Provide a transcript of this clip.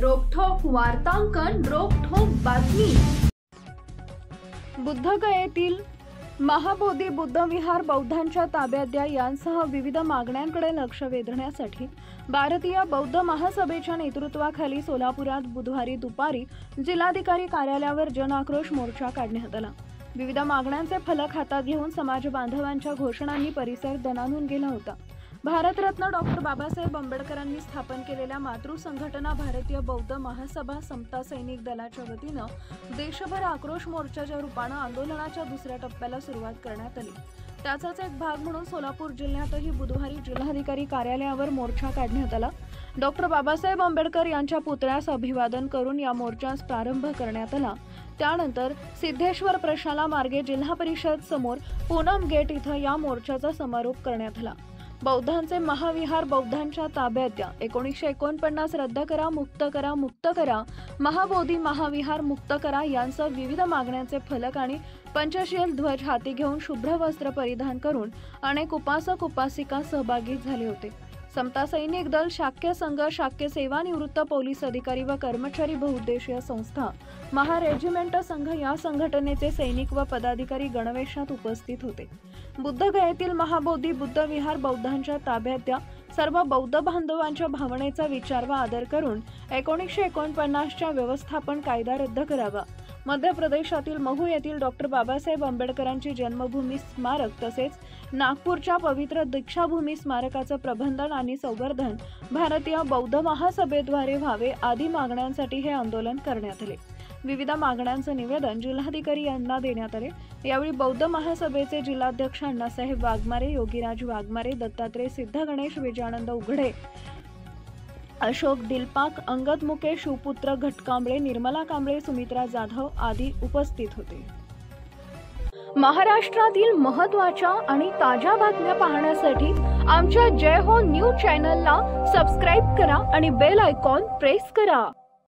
रोखठोक वार्तांकन, रोखठोक बातमी। बुद्धगयेतील महाबोधी बुद्ध विहार बौद्धांच्या ताब्यात द्या यांसह विविध मागण्यांकडे लक्ष वेधण्यासाठी भारतीय बौद्ध महासभेच्या नेतृत्वाखाली सोलापुरात बुधवारी दुपारी जिल्हाधिकारी कार्यालयावर जनआक्रोश मोर्चा काढण्यात आला। विविध मागण्यांचे फलक हातात घेऊन समाज बांधवांच्या घोषणांनी परिसर दणाणून गेला होता। भारतरत्न डॉक्टर बाबासाहेब आंबेडकरांनी स्थापन केलेल्या मातृ संघटना भारतीय बौद्ध महासभा समता सैनिक दलाच्या वतीनं देशभर आक्रोश मोर्चाच्या रूपानं आंदोलनाच्या दुसऱ्या टप्प्याला सुरुवात करण्यात आली। त्याचाच एक भाग म्हणून सोलापूर जिल्ह्यातही बुधवारी जिल्हाधिकारी कार्यालयावर मोर्चा काढण्यात आला। डॉक्टर बाबासाहेब आंबेडकर यांच्या पुतळ्यास अभिवादन करून या मोर्चास प्रारंभ करण्यात आला। त्यानंतर सिद्धेश्वर प्रशाला मार्गे जिल्हा परिषद समोर पूनम गेट इथं या मोर्चाचा समारोप करण्यात आला। बौद्धांचे महाविहार बौद्धांच्या ताब्यात द्या, 1949 रद्द करा, मुक्त करा, मुक्त करा, महाबोधी महाविहार मुक्त करा यांसह विविध मागण्यांचे फलक आणि पंचशील ध्वज हाती घेऊन शुभ्र वस्त्र परिधान करून अनेक उपासक उपासिका सहभागी झाले होते। समता सैनिक दल, शाक्य संघ, शाक्य सेवानिवृत्त पोलीस अधिकारी व कर्मचारी बहुउद्देशीय संस्था, महा रेजिमेंट संघ या संघटनेचे सैनिक व पदाधिकारी गणवेशात उपस्थित होते। बुद्धगयेतील महाबोधी बुद्ध विहार बौद्धांच्या ताब्यात द्या, सर्व बौद्ध बांधवांच्या भावनेचा विचार व आदर करून 1949च्या व्यवस्थापन कायदा रद्द करावा। मध्य प्रदेशातील महू येथील डॉक्टर बाबासाहेब आंबेडकरांची जन्मभूमी स्मारक तसेच नागपूरच्या पवित्र दीक्षाभूमी स्मारकाचं प्रबंधन आणि संवर्धन भारतीय बौद्ध महासभेद्वारे व्हावे आदी मागण्यांसाठी हे आंदोलन करण्यात आले। विविध मागण्यांचं निवेदन जिल्हाधिकारी यांना देण्यात आले। यावेळी बौद्ध महासभेचे जिल्हाध्यक्ष अण्णासाहेब वाघमारे, योगीराज वाघमारे, दत्तात्रय सिद्ध गणेश, विजयानंद उघडे, अशोक दिलपाक, अंगद मुके, शिवपुत्र घटकांबळे, निर्मला कांबळे, सुमित्रा जाधव आदी उपस्थित होते। महाराष्ट्रातील महत्त्वाच्या आणि ताज्या बातम्या पाहण्यासाठी आमच्या जय हो न्यूज चॅनलला सबस्क्राइब करा आणि बेल आयकॉन प्रेस करा।